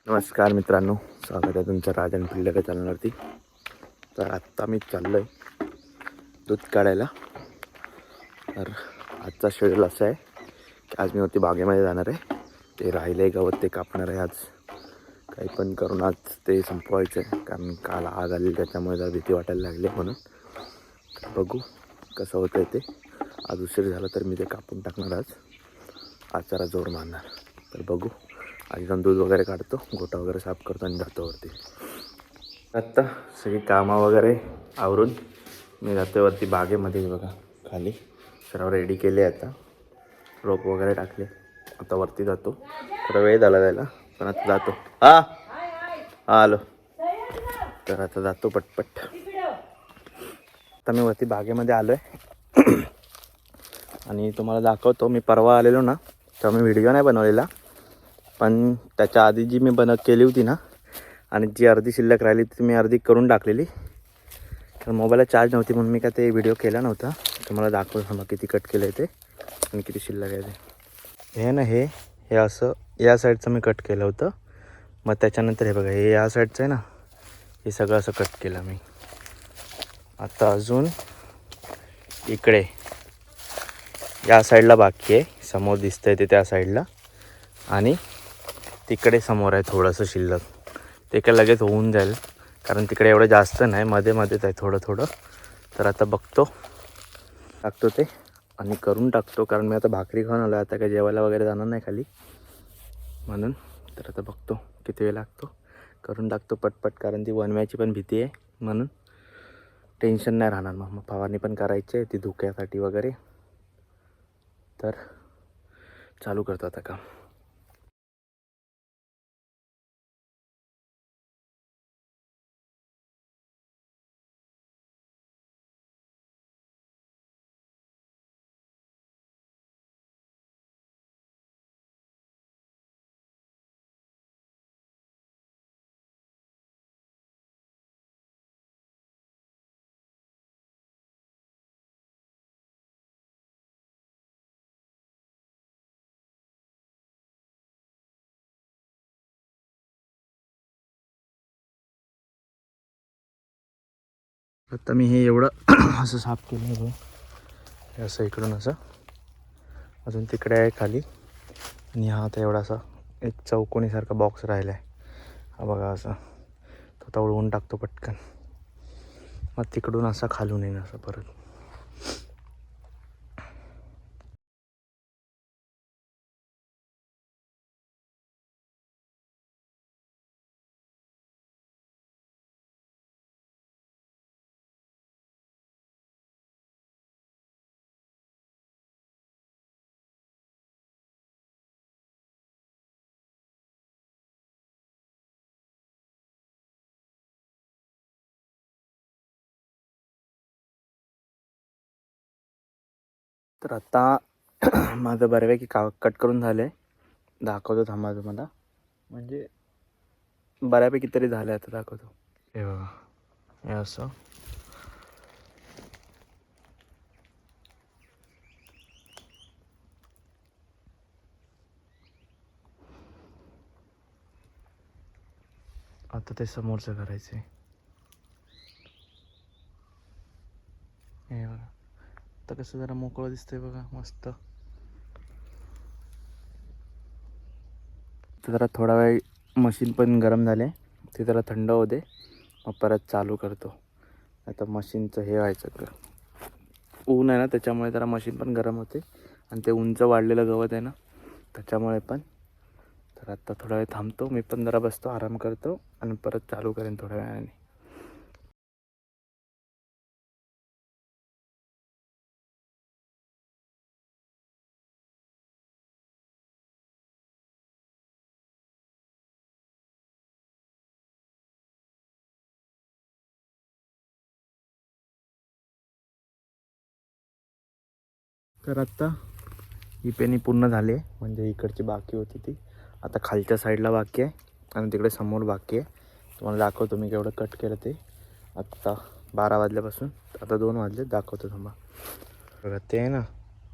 नमस्कार मित्रांनो, स्वागत आहे तुमचं राजन पिल्लर चॅनलवरती. तर आत्ता मी चाललो आहे दूध काढायला. तर आजचा शेड्यूल असा आहे की आज मी वरती बागेमध्ये जाणार आहे. ते राहिले आहे गवत ते कापणार आहे. आज काही पण करून आज ते संपवायचं आहे, कारण काल आग आली त्याच्यामुळे जरा भीती वाटायला लागली. म्हणून बघू कसं होतं आहे ते. आज उशीर झाला तर मी ते कापून टाकणार. आज जरा जोर मारणार. तर बघू. आधी जाऊन दूध वगैरे काढतो, गोटा वगैरे साफ करतो आणि जातो वरती. आत्ता सगळी कामं वगैरे आवरून मी जातो वरती बागेमध्ये. बघा खाली सर्व रेडी केले. आता रोप वगैरे टाकले. आता वरती जातो. थोडा वेळ झाला जायला, पण आता जातो. हां आलो. तर आता जातो पटपट. आता मी वरती बागेमध्ये आलो आहे आणि तुम्हाला दाखवतो. मी परवा आलेलो ना, तर मी व्हिडिओ नाही बनवलेला, पण त्याच्या आधी जी मी केली होती ना, आणि जी अर्धी शिल्लक राहिली ती मी अर्धी करून टाकलेली. तर मोबाईलला चार्ज नव्हती म्हणून मी काय ते व्हिडिओ केला नव्हता. तुम्हाला दाखवतो मग किती कट केलं आहे ते आणि किती शिल्लक आहे ते. हे ना हे असं या साईडचं मी कट केलं होतं. मग त्याच्यानंतर हे बघा, हे या साईडचं आहे ना, हे सगळं असं कट केलं मी. आता अजून इकडे या साईडला बाकी आहे, समोर दिसतंय ते त्या साईडला, आणि तिकडे समोर आहे थोडंसं शिल्लक. ते काय लगेच होऊन जाईल, कारण तिकडे एवढं जास्त नाही, मध्येच आहे थोडं थोडं. तर आता बघतो, टाकतो ते आणि करून टाकतो, कारण मी आता भाकरी खाऊन आलो. आता काय जेवायला वगैरे जाणार नाही खाली म्हणून. तर आता बघतो किती वेळ लागतो, करून टाकतो पटपट, कारण ती वनव्याची पण भीती आहे म्हणून टेन्शन नाही राहणार. मग फवारणी पण करायची आहे ती धुक्यासाठी वगैरे. तर चालू करतो आता काम. आता मी हे एवढं असं साफ केलं आहे बघ, हे असं इकडून असं अजून तिकडे आहे खाली. आणि हा आता एवढा असा एक चौकोनीसारखा बॉक्स राहिला आहे. हा बघा असा, तो आता उडवून टाकतो पटकन. मग तिकडून असा खालून येईन असं परत. तर आता माझं बऱ्यापैकी कट करून झालं आहे. दाखवतो थांबा तुम्हाला, म्हणजे बऱ्यापैकी तरी झालं आहे. आता दाखवतो. हे बघा, हे असं आता ते समोरचं करायचं आहे. हे बघा, आता कसं जरा मोकळं दिसतंय बघा, मस्त. तर जरा थोडा वेळ मशीन पण गरम झाले, ते जरा थंड होते, मग परत चालू करतो. आता मशीनचं हे व्हायचं, ऊन आहे ना त्याच्यामुळे जरा मशीन पण गरम होते, आणि ते उंच वाढलेलं गवत आहे ना त्याच्यामुळे पण. तर आता थोडा वेळ थांबतो, मी पण जरा बसतो, आराम करतो, आणि परत चालू करेन थोड्या वेळाने. तर आत्ता ही पेनी पूर्ण झाली आहे, म्हणजे इकडची बाकी होती ती. आता खालच्या साईडला बाकी आहे, आणि तिकडे समोर बाकी आहे. तुम्हाला दाखवतो मी केवढं कट केलं ते. आत्ता 12 वाजल्यापासून आता 2 वाजले, दाखवतो थांबा. बघा ते आहे ना,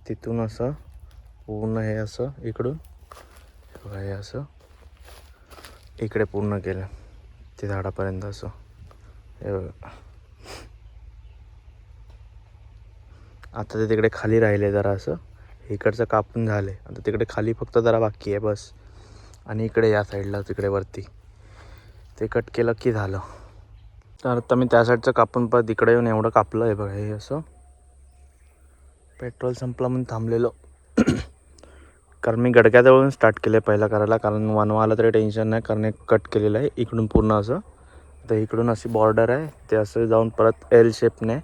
तिथून असं पूर्ण हे असं इकडून बघा, हे असं इकडे पूर्ण केलं ते झाडापर्यंत असं. हे बघा. आता ते तिकडे खाली राहिले जरा असं, इकडचं कापून झालं आहे. आता तिकडे खाली फक्त जरा बाकी आहे बस. आणि इकडे या साईडला तिकडे वरती ते कट केलं की झालं. तर आता मी त्या साईडचं कापून परत इकडे येऊन एवढं कापलं आहे बघा. हे असं पेट्रोल संपलं म्हणून थांबलेलो. कारण मी गडक्याजवळून स्टार्ट केलं आहे पहिला करायला, कारण वनवा आला तरी टेन्शन नाही, कारण एक कट केलेलं आहे इकडून पूर्ण असं. तर इकडून अशी बॉर्डर आहे, ते असं जाऊन परत एल शेपने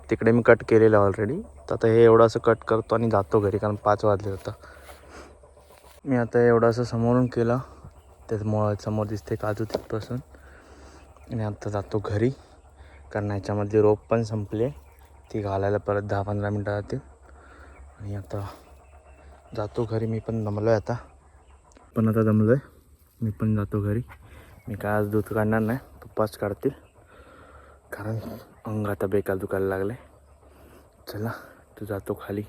तिकडे मी कट केलेलं आहे ऑलरेडी. तर आता हे एवढं असं कट करतो आणि जातो घरी, कारण 5 वाजले होता. मी आता एवढं असं समोरून केलं, त्याच समोर दिसते काजू तिथपासून. आणि आता जातो घरी, कारण याच्यामध्ये रोप पण संपले, ती घालायला परत 10-15 मिनटं जातील. आणि आता जातो घरी. मी पण दमलो आहे आता. मी पण जातो घरी. मी काय आज दूध काढणार नाही, पप्पाच काढतील, कारण अंग आता बेकार दुखायला लागले. चला तू जातो खाली,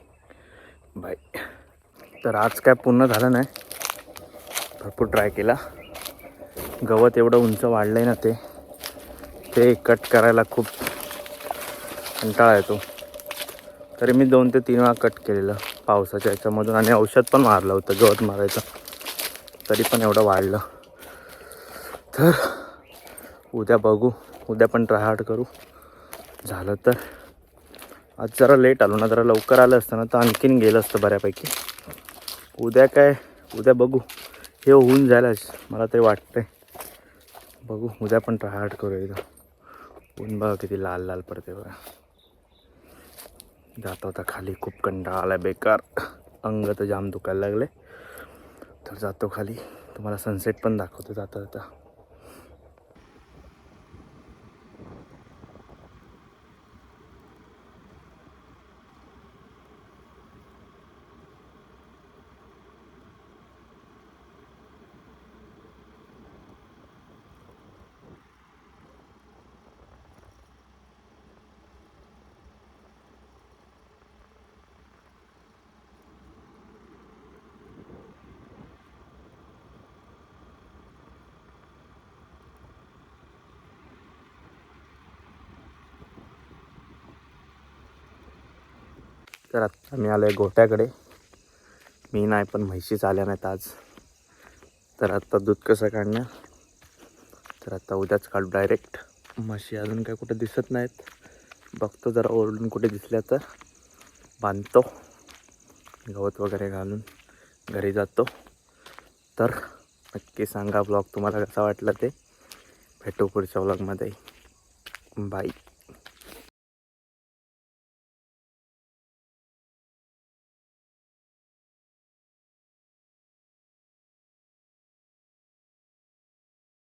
बाय. तर आज काय पूर्ण झालं नाही, भरपूर ट्राय केला. गवत एवढं उंच वाढलं आहे ना, ते कट करायला खूप कंटाळा येतो. तरी मी 2 ते 3 वेळा कट केलेलं पावसाच्या याच्यामधून, आणि औषध पण मारलं होतं गवत मारायचं, तरी पण एवढं वाढलं. तर उद्या बघू, उद्या पण ट्राय हार्ड करू. झालं तर आज जरा लेट आलो ना, जरा लवकर आलं असतं ना तर आणखीन गेलं असतं बऱ्यापैकी. उद्या बघू, हे होऊन जायलाच मला तरी वाटतंय. बघू उद्या पण ट्राय हार्ड करू एकदा. ऊन बघा किती लाल लाल पडते बघा. जाता होता खाली, खूप कंटाळा आला बेकार, अंग तर जाम दुखायला लागले. तर जातो खाली, तुम्हाला सनसेट पण दाखवतो जाता जाता. तर आत्ता मी आलो आहे गोट्याकडे. मी नाही, पण म्हशीच आल्या नाहीत आज. तर आत्ता दूध कसं काढणार, तर आता उद्याच काढू डायरेक्ट. म्हशी अजून काय कुठे दिसत नाहीत, बघतो जरा ओरडून कुठे दिसल्या तर बांधतो, गवत वगैरे घालून घरी जातो. तर नक्की सांगा ब्लॉग तुम्हाला कसा वाटला ते. भेटू पुढच्या ब्लॉगमध्ये. बाय.